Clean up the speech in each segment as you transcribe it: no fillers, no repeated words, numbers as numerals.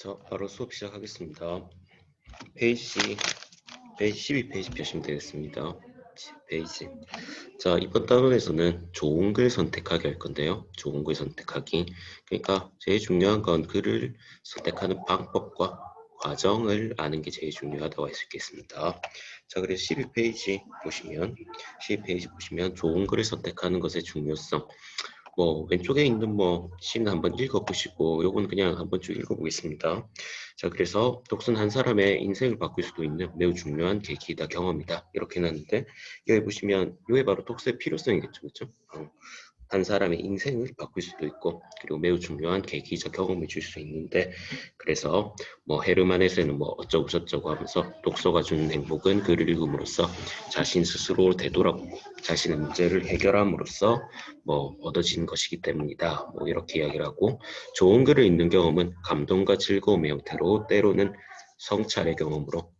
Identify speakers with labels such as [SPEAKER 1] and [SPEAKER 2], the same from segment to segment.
[SPEAKER 1] 자, 바로 수업 시작하겠습니다. 페이지 12페이지 펴시면 되겠습니다. 페이지. 자, 이번 단원에서는 좋은 글 선택하기 할 건데요. 좋은 글 선택하기. 그러니까 제일 중요한 건 글을 선택하는 방법과 과정을 아는 게 제일 중요하다고 할 수 있겠습니다. 자, 그래서 12페이지 보시면 좋은 글을 선택하는 것의 중요성. 왼쪽에 있는 시는 한번 읽어보시고 요건 그냥 한번 쭉 읽어보겠습니다. 자, 그래서 독서는 한 사람의 인생을 바꿀 수도 있는 매우 중요한 계기이다, 경험이다 이렇게 해놨는데 여기 보시면 요게 바로 독서의 필요성이겠죠, 그렇죠? 한 사람의 인생을 바꿀 수도 있고 그리고 매우 중요한 계기적 경험을 줄 수 있는데 그래서 헤르만 헤세는 어쩌고 저쩌고 하면서 독서가 주는 행복은 글을 읽음으로써 자신 스스로 되돌아보고 자신의 문제를 해결함으로써 얻어지는 것이기 때문이다. 이렇게 이야기를 하고 좋은 글을 읽는 경험은 감동과 즐거움의 형태로 때로는 성찰의 경험으로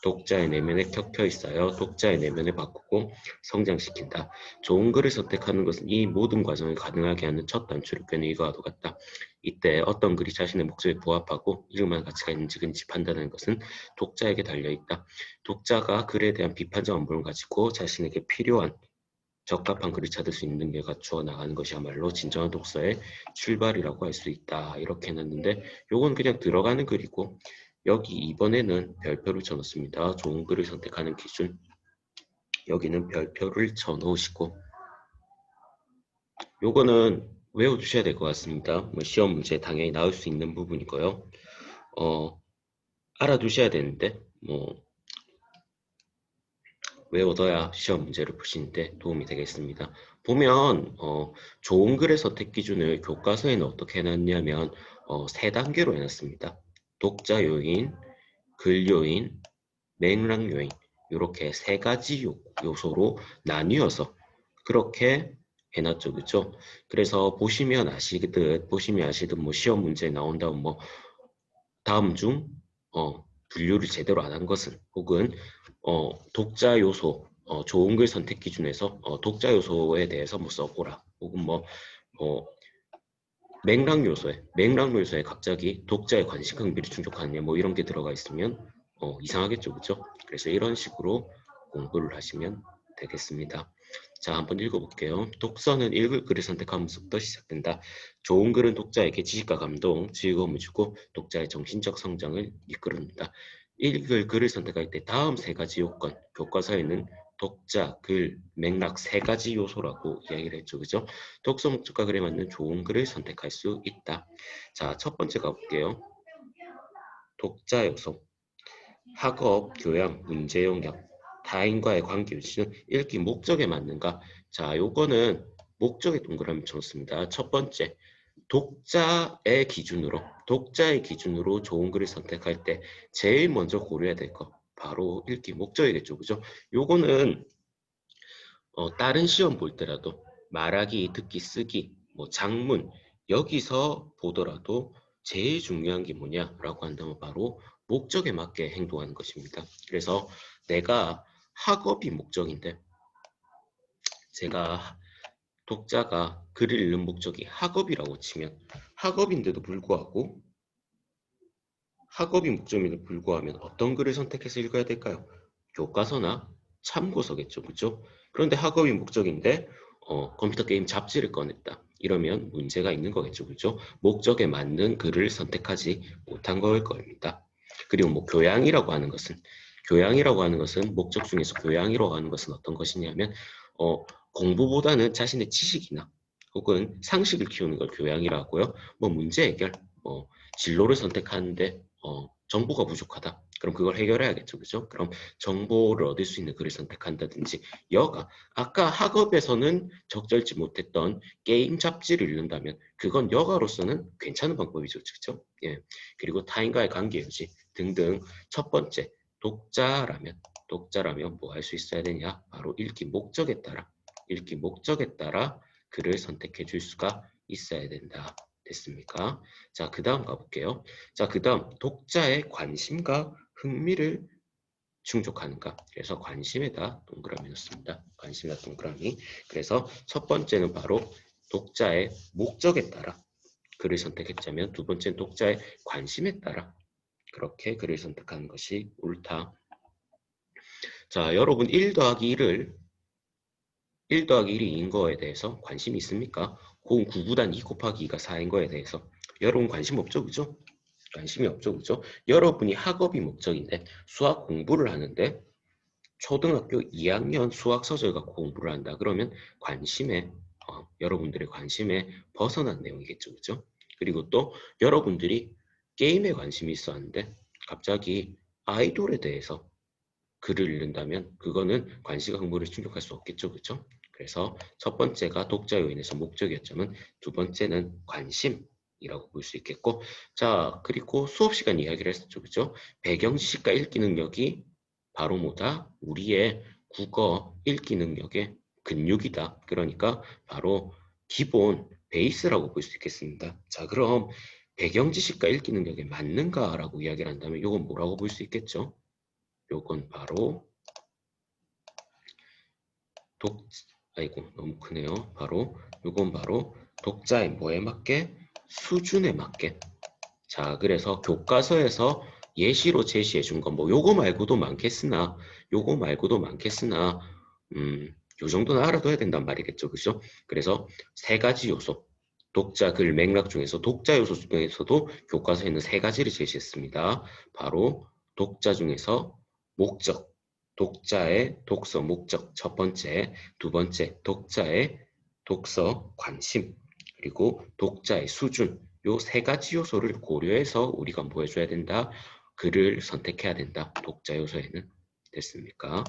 [SPEAKER 1] 독자의 내면에 켜켜 있어요. 독자의 내면을 바꾸고 성장시킨다. 좋은 글을 선택하는 것은 이 모든 과정을 가능하게 하는 첫 단추를 이거와도 같다. 이때 어떤 글이 자신의 목적에 부합하고 읽을만한 가치가 있는지 판단하는 것은 독자에게 달려있다. 독자가 글에 대한 비판적 안목을 가지고 자신에게 필요한 적합한 글을 찾을 수 있는 게 갖추어 나가는 것이야말로 진정한 독서의 출발이라고 할 수 있다. 이렇게 해놨는데 요건 그냥 들어가는 글이고 여기 이번에는 별표를 쳐놓습니다. 좋은 글을 선택하는 기준 여기는 별표를 쳐놓으시고 요거는 외워두셔야 될 것 같습니다. 시험 문제에 당연히 나올 수 있는 부분이고요. 알아두셔야 되는데 외워둬야 시험 문제를 푸시는데 도움이 되겠습니다. 보면 좋은 글의 선택 기준을 교과서에는 어떻게 해놨냐면 세 단계로 해놨습니다. 독자 요인, 글 요인, 맥락 요인 이렇게 세 가지 요소로 나뉘어서 그렇게 해놨죠, 그렇죠? 그래서 보시면 아시듯 시험 문제에 나온다면 다음 중 분류를 제대로 안 한 것은 혹은 독자 요소 좋은 글 선택 기준에서 독자 요소에 대해서 써보라 혹은 맥락 요소에 갑자기 독자의 관심 흥미를 충족하느냐 이런 게 들어가 있으면 이상하겠죠, 그렇죠? 그래서 이런 식으로 공부를 하시면 되겠습니다. 자, 한번 읽어볼게요. 독서는 읽을 글을 선택하면서부터 시작된다. 좋은 글은 독자에게 지식과 감동, 즐거움을 주고 독자의 정신적 성장을 이끌어낸다. 읽을 글을 선택할 때 다음 세 가지 요건, 교과서에는 독자, 글, 맥락 세 가지 요소라고 이야기를 했죠, 그죠? 독서 목적과 글에 맞는 좋은 글을 선택할 수 있다. 자, 첫 번째 가볼게요. 독자 요소. 학업, 교양, 문제 영역, 타인과의 관계 유지는 읽기 목적에 맞는가? 자, 요거는 목적에 동그라미 쳤습니다. 첫 번째, 독자의 기준으로 좋은 글을 선택할 때 제일 먼저 고려해야 될 거 바로 읽기 목적이겠죠, 그죠? 요거는 다른 시험 볼 때라도 말하기, 듣기, 쓰기, 장문 여기서 보더라도 제일 중요한 게 뭐냐라고 한다면 바로 목적에 맞게 행동하는 것입니다. 그래서 내가 학업이 목적인데 제가 독자가 글을 읽는 목적이 학업이라고 치면 학업이 목적임에도 불구하면 어떤 글을 선택해서 읽어야 될까요? 교과서나 참고서겠죠, 그죠? 그런데 학업이 목적인데 컴퓨터 게임 잡지를 꺼냈다. 이러면 문제가 있는 거겠죠, 그죠? 목적에 맞는 글을 선택하지 못한 걸 겁니다. 그리고 교양이라고 하는 것은 목적 중에서 교양이라고 하는 것은 어떤 것이냐면 공부보다는 자신의 지식이나 혹은 상식을 키우는 걸 교양이라고 하고요. 문제 해결, 진로를 선택하는데 정보가 부족하다. 그럼 그걸 해결해야겠죠, 그죠? 그럼 정보를 얻을 수 있는 글을 선택한다든지 아까 학업에서는 적절치 못했던 게임 잡지를 읽는다면 그건 여가로서는 괜찮은 방법이죠, 그죠? 예. 그리고 타인과의 관계 유지 등등. 첫 번째, 독자라면 뭐 할 수 있어야 되냐? 바로 읽기 목적에 따라 글을 선택해 줄 수가 있어야 된다. 됐습니까? 자, 그 다음 가볼게요. 자, 그 다음 독자의 관심과 흥미를 충족하는가? 그래서 관심에다 동그라미 넣습니다. 관심에다 동그라미. 그래서 첫 번째는 바로 독자의 목적에 따라 글을 선택했자면 두 번째는 독자의 관심에 따라 그렇게 글을 선택하는 것이 옳다. 자, 여러분 1 더하기 1을 1 더하기 1이 인 거에 대해서 관심이 있습니까? 9구단 2 곱하기 2가 4인 거에 대해서 여러분 관심 없죠, 그죠? 관심이 없죠, 그죠? 여러분이 학업이 목적인데 수학 공부를 하는데 초등학교 2학년 수학 서술 갖고 공부를 한다. 그러면 관심에 여러분들의 관심에 벗어난 내용이겠죠, 그죠? 그리고 또 여러분들이 게임에 관심이 있었는데 갑자기 아이돌에 대해서 글을 읽는다면 그거는 관심 학문을 충족할 수 없겠죠, 그죠? 그래서 첫 번째가 독자 요인에서 목적이었지만 두 번째는 관심이라고 볼 수 있겠고, 자, 그리고 수업 시간 이야기를 했었죠, 그죠? 배경 지식과 읽기 능력이 바로 뭐다? 우리의 국어 읽기 능력의 근육이다. 그러니까 바로 기본 베이스라고 볼 수 있겠습니다. 자, 그럼 배경 지식과 읽기 능력에 맞는가라고 이야기를 한다면 이건 뭐라고 볼 수 있겠죠? 요건 바로 아이고 너무 크네요. 바로 요건 바로 독자의 뭐에 맞게? 수준에 맞게. 자, 그래서 교과서에서 예시로 제시해 준 건 뭐 요거 말고도 많겠으나 요 정도는 알아둬야 된단 말이겠죠. 그죠? 그래서 세 가지 요소. 독자 글 맥락 중에서 독자 요소 중에서도 교과서에는 세 가지를 제시했습니다. 바로 독자 중에서 목적, 독자의 독서 목적 첫 번째, 두 번째 독자의 독서 관심, 그리고 독자의 수준 요 세 가지 요소를 고려해서 우리가 뭐 해줘야 된다? 글을 선택해야 된다. 독자 요소에는 됐습니까?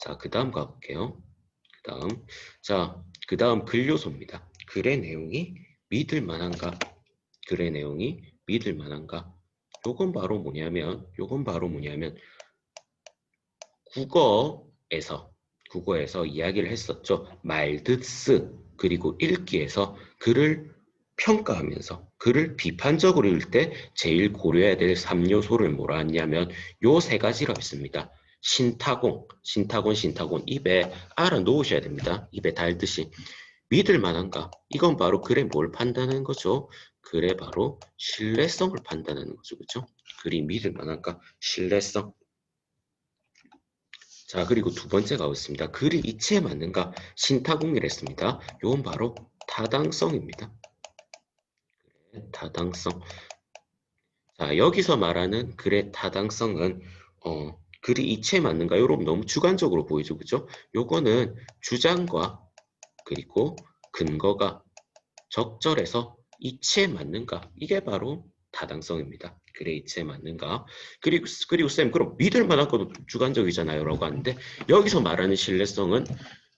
[SPEAKER 1] 자, 그 다음 가볼게요. 그 다음 글 요소입니다. 글의 내용이 믿을 만한가? 글의 내용이 믿을 만한가? 요건 바로 뭐냐면 국어에서 이야기를 했었죠. 말듣스 그리고 읽기에서 글을 평가하면서 글을 비판적으로 읽을 때 제일 고려해야 될 3요소를 뭐라 했냐면 요 세 가지라고 했습니다. 신타공 입에 알아 놓으셔야 됩니다. 입에 달듯이 믿을 만한가? 이건 바로 글의 뭘 판단하는 거죠? 글의 바로 신뢰성을 판단하는 거죠. 그렇죠? 글이 믿을 만한가? 신뢰성. 자, 그리고 두 번째가 있습니다. 글이 이치에 맞는가? 신타공이랬습니다. 이건 바로 타당성입니다. 타당성. 자, 여기서 말하는 글의 타당성은 글이 이치에 맞는가? 여러분 너무 주관적으로 보이죠, 그죠? 요거는 주장과 그리고 근거가 적절해서 이치에 맞는가? 이게 바로 타당성입니다. 글의 이치에 맞는가? 그리고 쌤, 그럼 믿을 만한 것도 주관적이잖아요. 라고 하는데, 여기서 말하는 신뢰성은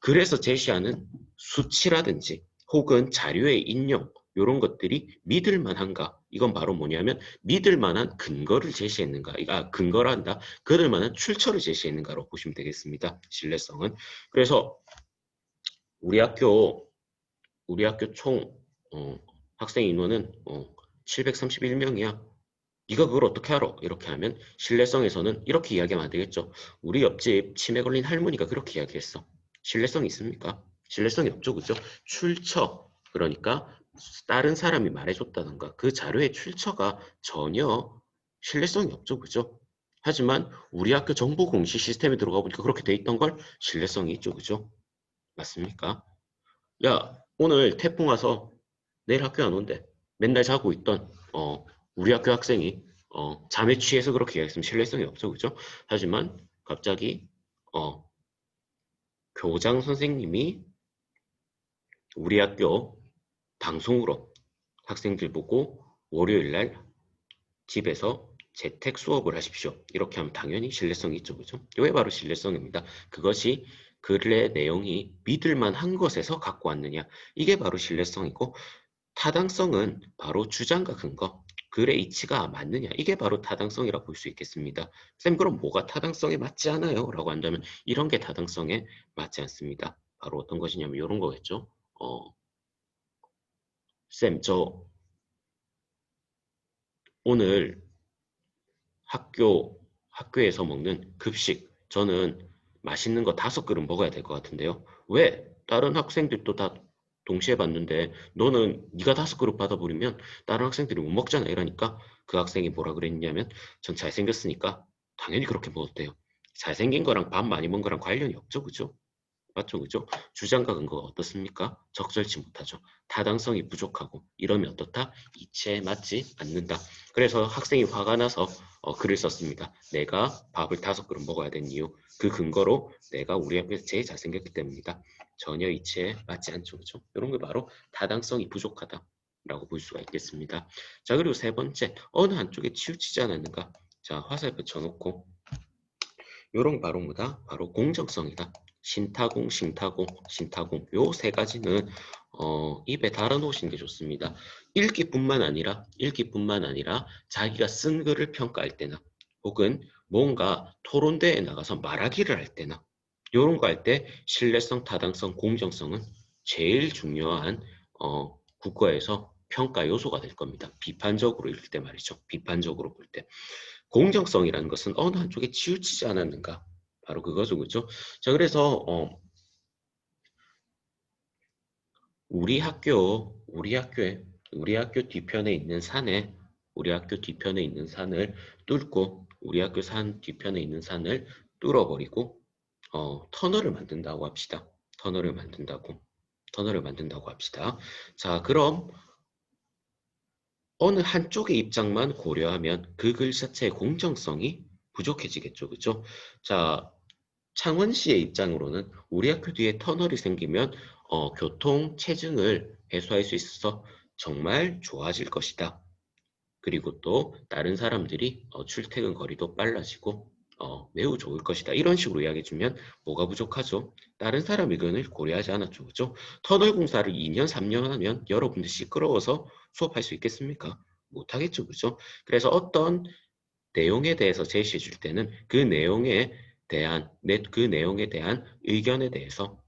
[SPEAKER 1] 글에서 제시하는 수치라든지 혹은 자료의 인용, 이런 것들이 믿을 만한가? 이건 바로 뭐냐면, 믿을 만한 근거를 제시했는가? 근거란다. 그럴 만한 출처를 제시했는가로 보시면 되겠습니다. 신뢰성은. 그래서 우리 학교 총 학생 인원은 731명이야. 네가 그걸 어떻게 알아? 이렇게 하면 신뢰성에서는 이렇게 이야기하면 안 되겠죠. 우리 옆집 치매 걸린 할머니가 그렇게 이야기했어. 신뢰성이 있습니까? 신뢰성이 없죠. 그죠? 출처. 그러니까 다른 사람이 말해줬다던가 그 자료의 출처가 전혀 신뢰성이 없죠. 그죠? 하지만 우리 학교 정보 공시 시스템에 들어가 보니까 그렇게 돼 있던 걸 신뢰성이 있죠. 그죠? 맞습니까? 야, 오늘 태풍 와서 내일 학교 안 온대. 맨날 자고 있던 우리 학교 학생이 잠에 취해서 그렇게 이야기했으면 신뢰성이 없죠, 그죠? 하지만 갑자기 어, 교장 선생님이 우리 학교 방송으로 학생들 보고 월요일 날 집에서 재택 수업을 하십시오. 이렇게 하면 당연히 신뢰성이 있죠, 그죠? 이게 바로 신뢰성입니다. 그것이 글의 내용이 믿을 만한 것에서 갖고 왔느냐. 이게 바로 신뢰성이고 타당성은 바로 주장과 근거, 글의 이치가 맞느냐. 이게 바로 타당성이라고 볼 수 있겠습니다. 쌤, 그럼 뭐가 타당성에 맞지 않아요? 라고 한다면 이런 게 타당성에 맞지 않습니다. 바로 어떤 것이냐면 이런 거겠죠. 쌤, 저 오늘 학교에서 먹는 급식, 저는 맛있는 거 5그릇 먹어야 될 것 같은데요. 왜? 다른 학생들도 다 동시에 받는데 너는 네가 5그릇 받아버리면 다른 학생들이 못 먹잖아 이러니까 그 학생이 뭐라 그랬냐면 전 잘생겼으니까 당연히 그렇게 먹어도 돼요. 잘생긴 거랑 밥 많이 먹은 거랑 관련이 없죠, 그죠? 맞죠, 그죠? 주장과 근거가 어떻습니까? 적절치 못하죠. 타당성이 부족하고 이러면 어떻다? 이치에 맞지 않는다. 그래서 학생이 화가 나서 글을 썼습니다. 내가 밥을 5그릇 먹어야 되는 이유. 그 근거로 내가 우리 학교에서 제일 잘생겼기 때문이다. 전혀 이치에 맞지 않죠, 그죠? 이런 게 바로 타당성이 부족하다. 라고 볼 수가 있겠습니다. 자, 그리고 세 번째, 어느 한쪽에 치우치지 않았는가? 자, 화살표 쳐놓고 요런 바로 뭐다? 바로 공정성이다. 신타공, 싱타공, 신타공 요 세 가지는 입에 달아놓으시는 게 좋습니다. 읽기뿐만 아니라 자기가 쓴 글을 평가할 때나 혹은 뭔가 토론대에 나가서 말하기를 할 때나 요런 거 할 때 신뢰성, 타당성, 공정성은 제일 중요한 국어에서 평가 요소가 될 겁니다. 비판적으로 읽을 때 말이죠. 비판적으로 볼 때. 공정성이라는 것은 어느 한쪽에 치우치지 않았는가? 바로 그거죠, 그죠? 자, 그래서 우리 학교 뒤편에 있는 산에 우리 학교 뒤편에 있는 산을 뚫고 우리 학교 산 뒤편에 있는 산을 뚫어버리고 터널을 만든다고 합시다. 터널을 만든다고 합시다. 자, 그럼 어느 한쪽의 입장만 고려하면 그 글 자체의 공정성이 부족해지겠죠. 그죠? 자, 창원시의 입장으로는 우리 학교 뒤에 터널이 생기면 교통 체증을 해소할 수 있어서 정말 좋아질 것이다. 그리고 또 다른 사람들이 출퇴근 거리도 빨라지고 매우 좋을 것이다. 이런 식으로 이야기해주면 뭐가 부족하죠? 다른 사람 의견을 고려하지 않았죠. 그죠? 터널 공사를 2년, 3년 하면 여러분들 시끄러워서 수업할 수 있겠습니까? 못하겠죠. 그죠? 그래서 어떤 내용에 대해서 제시해 줄 때는 그 내용에 대한 의견에 대해서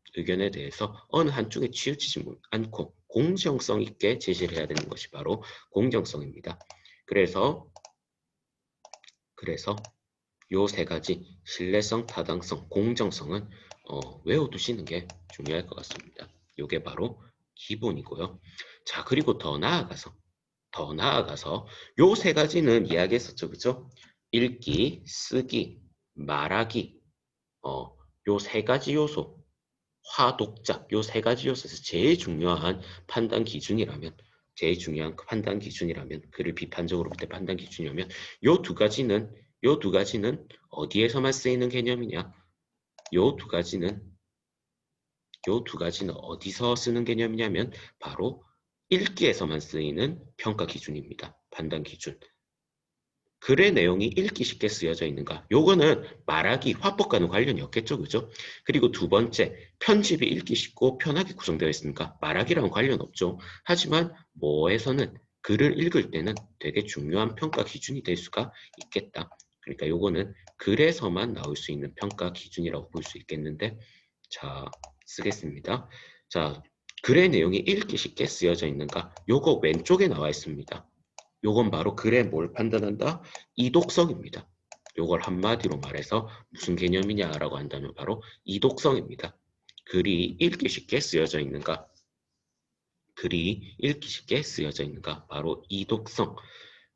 [SPEAKER 1] 어느 한쪽에 치우치지 않고 공정성 있게 제시를 해야 되는 것이 바로 공정성입니다. 그래서 요 세 가지 신뢰성, 타당성, 공정성은 외워두시는 게 중요할 것 같습니다. 요게 바로 기본이고요. 자, 그리고 더 나아가서 요 세 가지는 이야기했었죠, 그죠? 읽기, 쓰기, 말하기, 요 세 가지 요소, 화독자, 요 세 가지 요소에서 제일 중요한 판단 기준이라면, 글을 비판적으로 볼 때 판단 기준이라면, 요 두 가지는 어디에서만 쓰이는 개념이냐? 요 두 가지는, 요 두 가지는 어디서 쓰는 개념이냐면, 바로 읽기에서만 쓰이는 평가 기준입니다. 판단 기준. 글의 내용이 읽기 쉽게 쓰여져 있는가? 요거는 말하기, 화법과는 관련이 없겠죠, 그죠? 그리고 두 번째, 편집이 읽기 쉽고 편하게 구성되어 있습니까? 말하기랑은 관련 없죠. 하지만 뭐에서는 글을 읽을 때는 되게 중요한 평가 기준이 될 수가 있겠다. 그러니까 요거는 글에서만 나올 수 있는 평가 기준이라고 볼 수 있겠는데, 자, 쓰겠습니다. 자, 글의 내용이 읽기 쉽게 쓰여져 있는가? 요거 왼쪽에 나와 있습니다. 요건 바로 글에 뭘 판단한다? 이독성입니다. 요걸 한마디로 말해서 무슨 개념이냐라고 한다면 바로 이독성입니다. 글이 읽기 쉽게 쓰여져 있는가? 글이 읽기 쉽게 쓰여져 있는가? 바로 이독성.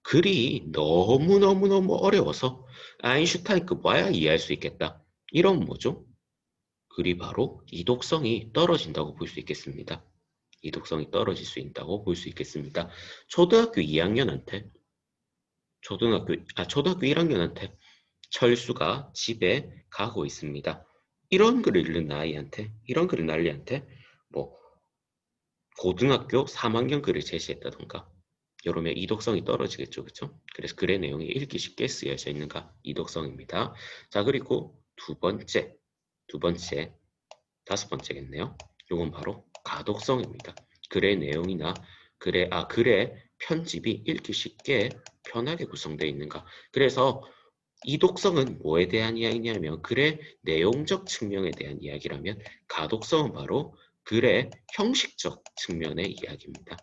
[SPEAKER 1] 글이 너무너무너무 어려워서 아인슈타인급 와야 이해할 수 있겠다. 이런 뭐죠? 글이 바로 이독성이 떨어진다고 볼 수 있겠습니다. 이독성이 떨어질 수 있다고 볼 수 있겠습니다. 초등학교 2학년한테 초등학교 1학년한테 철수가 집에 가고 있습니다. 이런 글을 읽는 아이한테 뭐 고등학교 3학년 글을 제시했다던가 이러면 이독성이 떨어지겠죠, 그렇죠? 그래서 글의 내용이 읽기 쉽게 쓰여져 있는가 이독성입니다. 자, 그리고 두 번째, 다섯 번째겠네요. 이건 바로 가독성입니다. 글의 내용이나 글의 편집이 읽기 쉽게 편하게 구성되어 있는가. 그래서 이독성은 뭐에 대한 이야기냐면 글의 내용적 측면에 대한 이야기라면 가독성은 바로 글의 형식적 측면의 이야기입니다.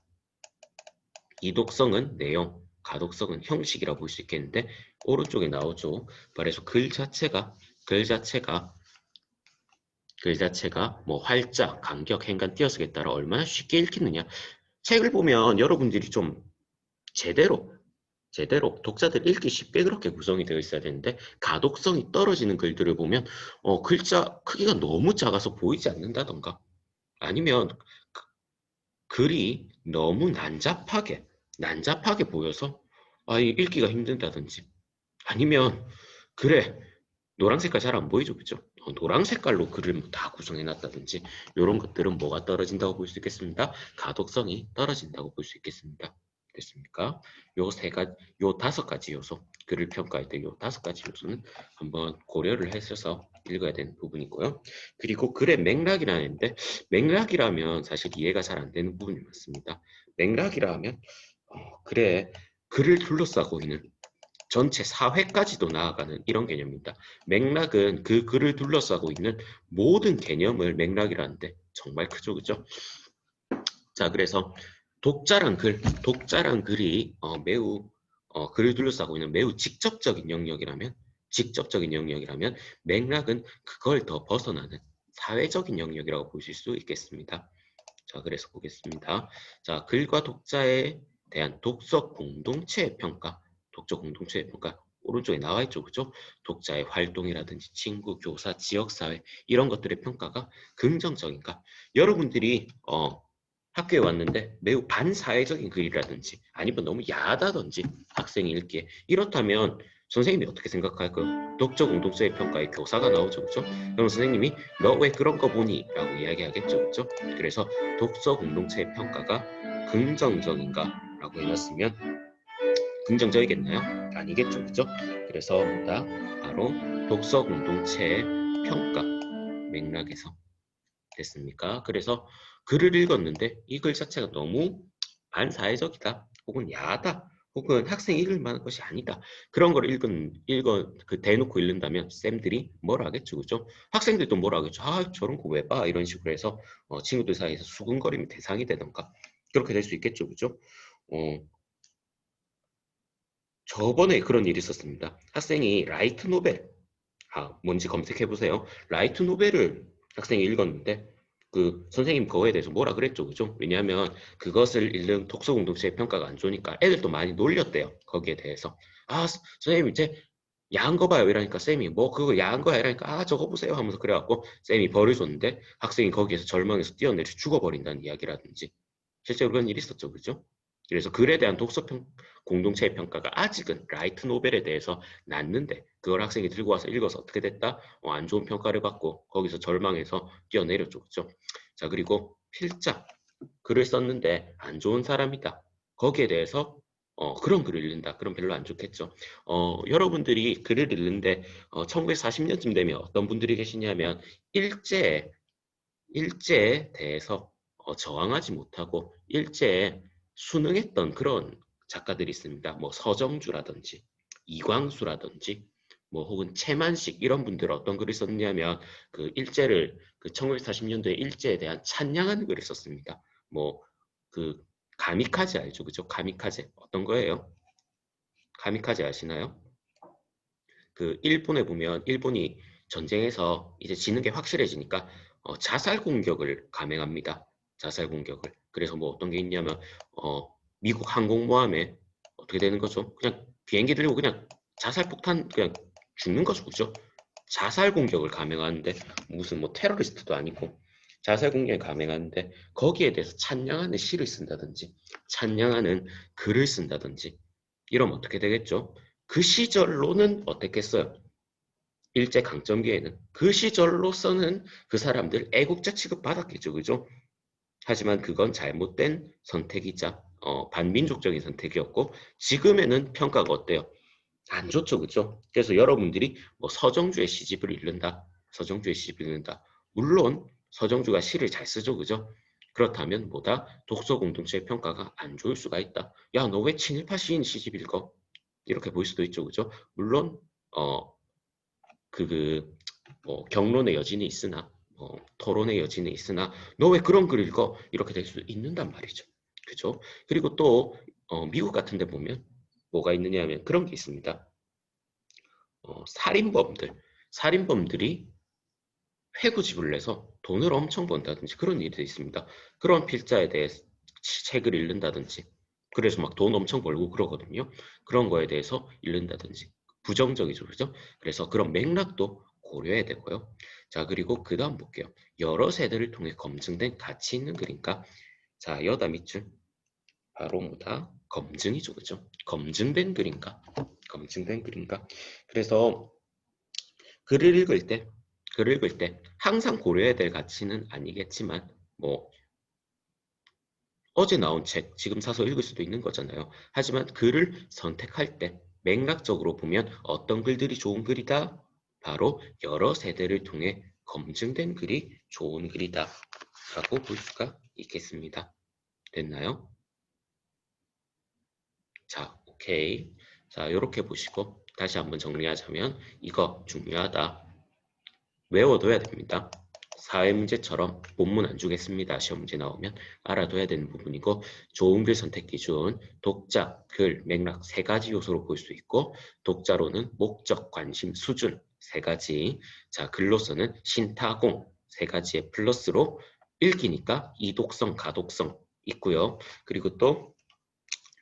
[SPEAKER 1] 이독성은 내용, 가독성은 형식이라고 볼 수 있겠는데 오른쪽에 나오죠. 그래서 글 자체가 글 자체가 뭐 활자, 간격, 행간, 띄어쓰기에 따라 얼마나 쉽게 읽히느냐. 책을 보면 여러분들이 좀 제대로 독자들 읽기 쉽게 그렇게 구성이 되어 있어야 되는데 가독성이 떨어지는 글들을 보면 글자 크기가 너무 작아서 보이지 않는다던가 아니면 글이 너무 난잡하게 보여서 읽기가 힘든다든지 아니면 그래 노란 색깔 잘 안 보이죠, 그죠? 노란 색깔로 글을 다 구성해 놨다든지 이런 것들은 뭐가 떨어진다고 볼 수 있겠습니다. 가독성이 떨어진다고 볼 수 있겠습니다. 됐습니까? 요 다섯 가지 요소, 글을 평가할 때 요 다섯 가지 요소는 한번 고려를 해서 읽어야 되는 부분이고요. 그리고 글의 맥락이라는데 맥락이라면 사실 이해가 잘 안 되는 부분이 많습니다. 맥락이라면 그래 글을 둘러싸고 있는 전체 사회까지도 나아가는 이런 개념입니다. 맥락은 그 글을 둘러싸고 있는 모든 개념을 맥락이라는데 정말 크죠, 그죠? 자, 그래서 독자란 글이 매우 글을 둘러싸고 있는 매우 직접적인 영역이라면 맥락은 그걸 더 벗어나는 사회적인 영역이라고 보실 수 있겠습니다. 자, 그래서 보겠습니다. 자, 글과 독자에 대한 독서 공동체의 평가. 오른쪽에 나와 있죠, 그죠? 독자의 활동이라든지 친구, 교사, 지역사회 이런 것들의 평가가 긍정적인가? 여러분들이 학교에 왔는데 매우 반사회적인 글이라든지 아니면 너무 야하다든지 학생이 읽기에 이렇다면 선생님이 어떻게 생각할까요? 독자 공동체의 평가에 교사가 나오죠, 그죠? 그럼 선생님이 너 왜 그런 거 보니? 라고 이야기하겠죠, 그죠? 그래서 독서 공동체의 평가가 긍정적인가? 라고 해놨으면 긍정적이겠나요? 아니겠죠, 그죠? 그래서 뭐다? 바로 독서 공동체의 평가 맥락에서 됐습니까? 그래서 글을 읽었는데 이 글 자체가 너무 반사회적이다, 혹은 야하다, 혹은 학생이 읽을 만한 것이 아니다. 그런 걸 대놓고 읽는다면 쌤들이 뭐라 하겠죠, 그죠? 학생들도 뭐라 하겠죠. 저런 거 왜 봐? 이런 식으로 해서 친구들 사이에서 수근거림의 대상이 되던가 그렇게 될 수 있겠죠, 그죠? 어, 저번에 그런 일이 있었습니다. 학생이 라이트 노벨, 뭔지 검색해 보세요. 라이트 노벨을 학생이 읽었는데 그 선생님 그거에 대해서 뭐라 그랬죠, 그죠? 왜냐하면 그것을 읽는 독서 공동체의 평가가 안 좋으니까 애들도 많이 놀렸대요. 거기에 대해서 선생님 이제 야한 거 봐요 이러니까 쌤이 뭐 그거 야한 거야 이러니까 저거 보세요 하면서 그래갖고 쌤이 벌을 줬는데 학생이 거기에서 절망해서 뛰어내려 죽어버린다는 이야기라든지 실제로 그런 일이 있었죠, 그죠? 그래서 글에 대한 공동체의 평가가 아직은 라이트 노벨에 대해서 낮는데 그걸 학생이 들고 와서 읽어서 어떻게 됐다? 안 좋은 평가를 받고 거기서 절망해서 뛰어내렸죠, 그죠? 자, 그리고 필자, 글을 썼는데 안 좋은 사람이다. 거기에 대해서 그런 글을 읽는다. 그럼 별로 안 좋겠죠. 여러분들이 글을 읽는데 1940년쯤 되면 어떤 분들이 계시냐면 일제에 일제에 대해서 저항하지 못하고 일제에 순응했던 그런 작가들이 있습니다. 뭐 서정주라든지 이광수라든지 뭐 혹은 채만식 이런 분들은 어떤 글을 썼냐면 그 1940년도에 일제에 대한 찬양하는 글을 썼습니다. 뭐 그 가미카제 알죠, 그죠? 가미카제 어떤 거예요? 가미카제 아시나요? 그 일본에 보면 일본이 전쟁에서 이제 지는 게 확실해지니까 자살 공격을 감행합니다. 자살 공격을. 그래서 뭐 어떤 게 있냐면 미국 항공모함에 어떻게 되는 거죠? 그냥 비행기 들고 그냥 자살 폭탄 그냥 죽는 거죠, 그죠? 자살 공격을 감행하는데 무슨 뭐 테러리스트도 아니고 자살 공격을 감행하는데 거기에 대해서 찬양하는 시를 쓴다든지 찬양하는 글을 쓴다든지 이러면 어떻게 되겠죠? 그 시절로는 어땠겠어요? 일제 강점기에는 그 시절로서는 그 사람들 애국자 취급 받았겠죠, 그죠? 하지만 그건 잘못된 선택이자 반민족적인 선택이었고 지금에는 평가가 어때요? 안 좋죠, 그죠? 그래서 여러분들이 뭐 서정주의 시집을 읽는다. 물론 서정주가 시를 잘 쓰죠, 그죠? 그렇다면 뭐다? 독서 공동체의 평가가 안 좋을 수가 있다. 야, 너 왜 친일파 시인 시집 읽어? 이렇게 볼 수도 있죠, 그죠? 물론 어, 경론의 여지는 있으나 토론의 여지는 있으나 너 왜 그런 글 읽어? 이렇게 될 수 있는단 말이죠. 그죠? 그리고 또 미국 같은 데 보면 뭐가 있느냐 하면 그런 게 있습니다. 살인범들이 회구 지불을 해서 돈을 엄청 번다든지 그런 일이 있습니다. 그런 필자에 대해 책을 읽는다든지 그래서 막 돈 엄청 벌고 그러거든요. 그런 거에 대해서 읽는다든지 부정적이죠. 그죠? 그래서 그런 맥락도 고려해야 되고요. 자, 그리고 그 다음 볼게요. 여러 세대를 통해 검증된 가치 있는 글인가? 자, 여다 밑줄 바로 뭐다? 검증이죠. 그죠? 검증된 글인가? 검증된 글인가? 그래서 글을 읽을 때, 글을 읽을 때 항상 고려해야 될 가치는 아니겠지만 뭐 어제 나온 책 지금 사서 읽을 수도 있는 거잖아요. 하지만 글을 선택할 때 맥락적으로 보면 어떤 글들이 좋은 글이다? 바로 여러 세대를 통해 검증된 글이 좋은 글이다 라고 볼 수가 있겠습니다. 됐나요? 자, 오케이. 자, 이렇게 보시고 다시 한번 정리하자면 이거 중요하다. 외워둬야 됩니다. 사회문제처럼 본문 안 주겠습니다. 시험 문제 나오면 알아둬야 되는 부분이고 좋은 글 선택 기준, 독자, 글, 맥락 세 가지 요소로 볼 수 있고 독자로는 목적, 관심, 수준 세 가지, 자 글로서는 신타공 세 가지의 플러스로 읽기니까 이독성, 가독성 있고요. 그리고 또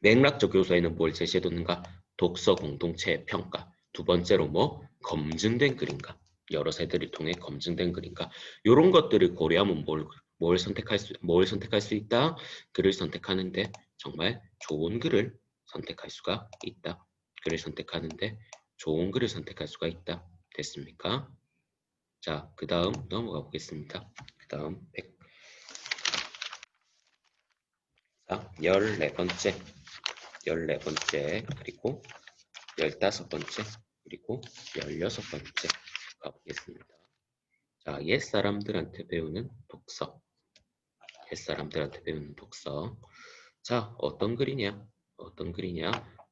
[SPEAKER 1] 맥락적 요소에는 뭘 제시해뒀는가? 독서 공동체의 평가. 두 번째로 뭐 검증된 글인가? 여러 세대를 통해 검증된 글인가? 이런 것들을 고려하면 뭘 선택할 수 있다? 글을 선택하는데 정말 좋은 글을 선택할 수가 있다. 글을 선택하는데 좋은 글을 선택할 수가 있다. 됐습니까? 자, 그 다음 넘어가 보겠습니다. 그 다음 14번째, 14번째, 그리고 15번째, 그리고 16번째 가보겠습니다. 자, 옛사람들한테 배우는 독서. 옛사람들한테 배우는 독서. 자, 어떤 글이냐? 어떤 글이냐?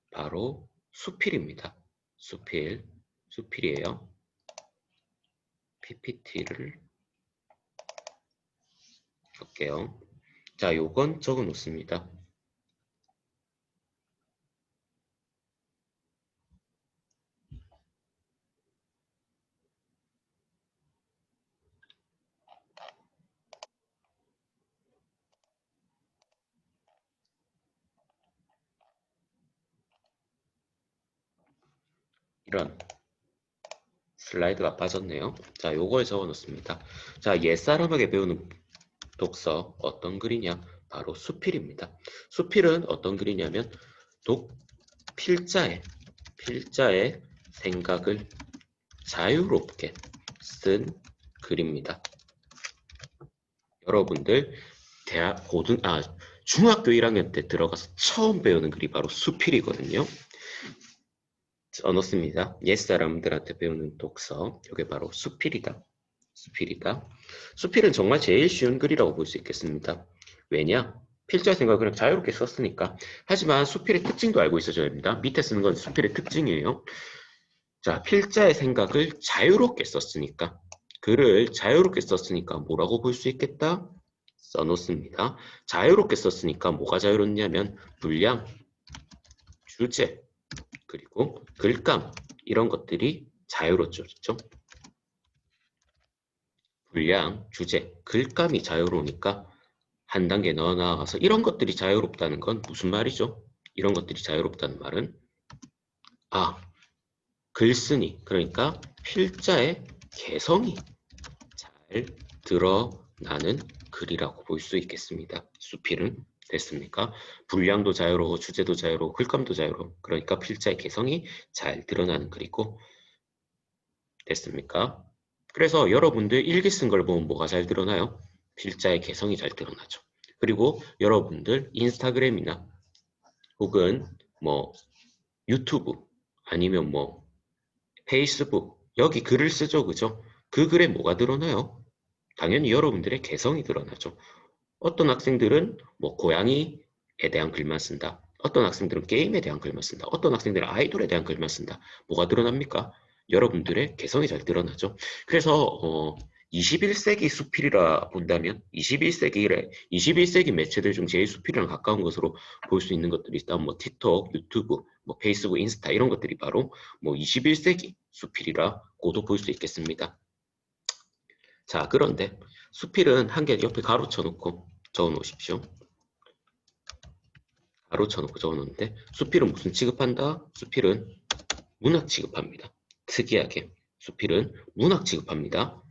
[SPEAKER 1] 바로 수필입니다. 수필. 수필이에요. PPT를 할게요. 자, 요건 적어 놓습니다. 이런 슬라이드가 빠졌네요. 자, 요걸 적어 놓습니다. 자, 옛사람에게 배우는 독서 어떤 글이냐? 바로 수필입니다. 수필은 어떤 글이냐면 필자의 생각을 자유롭게 쓴 글입니다. 여러분들 중학교 1학년 때 들어가서 처음 배우는 글이 바로 수필이거든요. 써놓습니다. 옛사람들한테 배우는 독서. 이게 바로 수필이다. 수필이다. 수필은 정말 제일 쉬운 글이라고 볼 수 있겠습니다. 왜냐? 필자의 생각을 그냥 자유롭게 썼으니까. 하지만 수필의 특징도 알고 있어줘야 합니다. 밑에 쓰는 건 수필의 특징이에요. 자, 필자의 생각을 자유롭게 썼으니까. 글을 자유롭게 썼으니까 뭐라고 볼 수 있겠다? 써놓습니다. 자유롭게 썼으니까 뭐가 자유롭냐면 분량, 주제, 그리고 글감 이런 것들이 자유롭죠. 그렇죠? 분량, 주제, 글감이 자유로우니까 한 단계 더 나아가서 이런 것들이 자유롭다는 건 무슨 말이죠? 이런 것들이 자유롭다는 말은 글쓰니 그러니까 필자의 개성이 잘 드러나는 글이라고 볼 수 있겠습니다. 수필은 됐습니까? 분량도 자유로워, 주제도 자유로워, 글감도 자유로워. 그러니까 필자의 개성이 잘 드러나는 글이고 됐습니까? 그래서 여러분들 일기 쓴 걸 보면 뭐가 잘 드러나요? 필자의 개성이 잘 드러나죠. 그리고 여러분들 인스타그램이나 혹은 뭐 유튜브 아니면 뭐 페이스북 여기 글을 쓰죠. 그죠? 그 글에 뭐가 드러나요? 당연히 여러분들의 개성이 드러나죠. 어떤 학생들은 뭐 고양이에 대한 글만 쓴다. 어떤 학생들은 게임에 대한 글만 쓴다. 어떤 학생들은 아이돌에 대한 글만 쓴다. 뭐가 드러납니까? 여러분들의 개성이 잘 드러나죠. 그래서 21세기 수필이라 본다면 21세기 매체들 중 제일 수필이랑 가까운 것으로 볼 수 있는 것들이 있다. 뭐 틱톡, 유튜브, 뭐 페이스북, 인스타 이런 것들이 바로 뭐 21세기 수필이라고도 볼 수 있겠습니다. 자, 그런데 수필은 한 개 옆에 가로 쳐놓고 적어 놓으십시오. 가로 쳐놓고 적어 놓는데 수필은 무슨 취급한다? 수필은 문학 취급합니다. 특이하게 수필은 문학 취급합니다.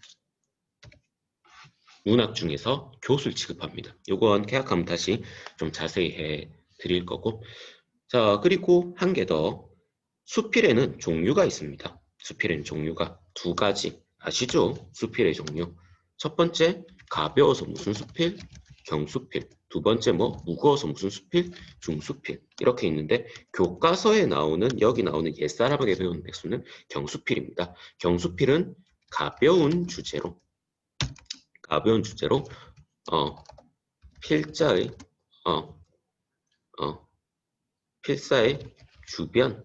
[SPEAKER 1] 문학 중에서 교수를 취급합니다. 요건 계약하면 다시 좀 자세히 해 드릴 거고. 자, 그리고 한 개 더. 수필에는 종류가 있습니다. 수필에는 종류가 두 가지. 아시죠? 수필의 종류. 첫 번째, 가벼워서 무슨 수필? 경수필. 두 번째, 무거워서 무슨 수필? 중수필. 이렇게 있는데, 교과서에 나오는, 여기 나오는 옛사람에게 배우는 백수는 경수필입니다. 경수필은 가벼운 주제로, 가벼운 주제로, 어, 필자의, 어, 필사의 주변,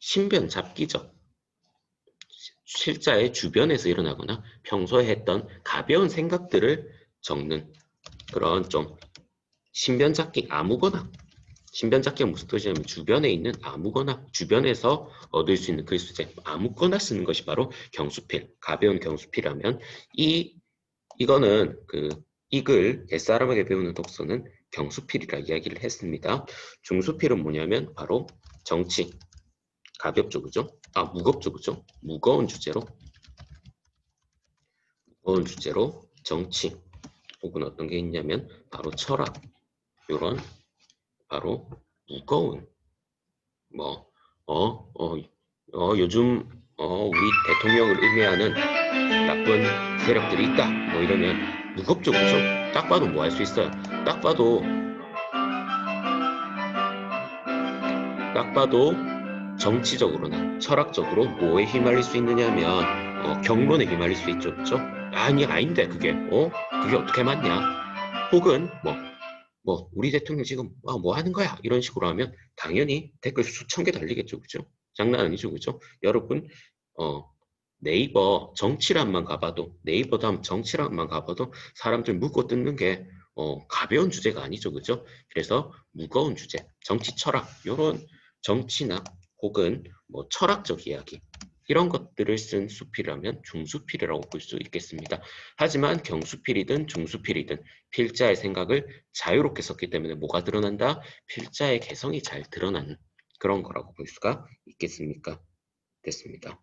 [SPEAKER 1] 신변 잡기적, 실자의 주변에서 일어나거나 평소에 했던 가벼운 생각들을 적는 그런 좀 신변잡기 아무거나, 신변잡기가 무슨 뜻이냐면 주변에 있는 아무거나, 주변에서 얻을 수 있는 글쓰제 아무거나 쓰는 것이 바로 경수필, 가벼운 경수필이라면 이거는 이 글 옛사람에게 배우는 독서는 경수필이라 이야기를 했습니다. 중수필은 뭐냐면 바로 정치, 가볍죠, 그죠? 아, 무겁죠, 그죠? 무거운 주제로 정치 혹은 어떤 게 있냐면 바로 철학, 이런 바로 무거운 뭐 요즘 우리 대통령을 음해하는 나쁜 세력들이 있다 뭐 이러면 무겁죠, 그죠? 딱 봐도 뭐 할 수 있어요. 딱 봐도 정치적으로나 철학적으로 뭐에 휘말릴 수 있느냐면 경론에 휘말릴 수 있죠, 그죠? 아니 아닌데 그게 어떻게 맞냐? 혹은 우리 대통령 지금 뭐 하는 거야? 이런 식으로 하면 당연히 댓글 수천 개 달리겠죠, 그죠? 장난 아니죠, 그죠? 여러분 어, 네이버 정치란만 가봐도 네이버 다음 정치란만 가봐도 사람들 묻고 뜯는 게 가벼운 주제가 아니죠, 그죠? 그래서 무거운 주제, 정치 철학 이런 정치나 혹은 철학적 이야기 이런 것들을 쓴 수필이라면 중수필이라고 볼 수 있겠습니다. 하지만 경수필이든 중수필이든 필자의 생각을 자유롭게 썼기 때문에 뭐가 드러난다? 필자의 개성이 잘 드러나는 그런 거라고 볼 수가 있겠습니까? 됐습니다.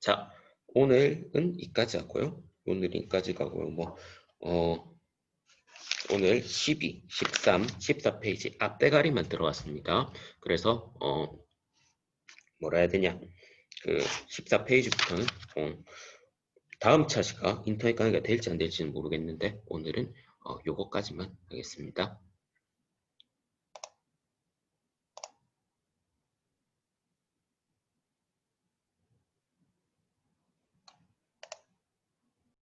[SPEAKER 1] 자, 오늘은 이까지 하고요. 오늘은 이까지 가고요. 오늘 12, 13, 14페이지 앞대가리만 들어갔습니다. 그래서 뭐라 해야 되냐? 14페이지부터는 다음 차시가 인터넷 강의가 될지 안 될지는 모르겠는데 오늘은 요거까지만 하겠습니다.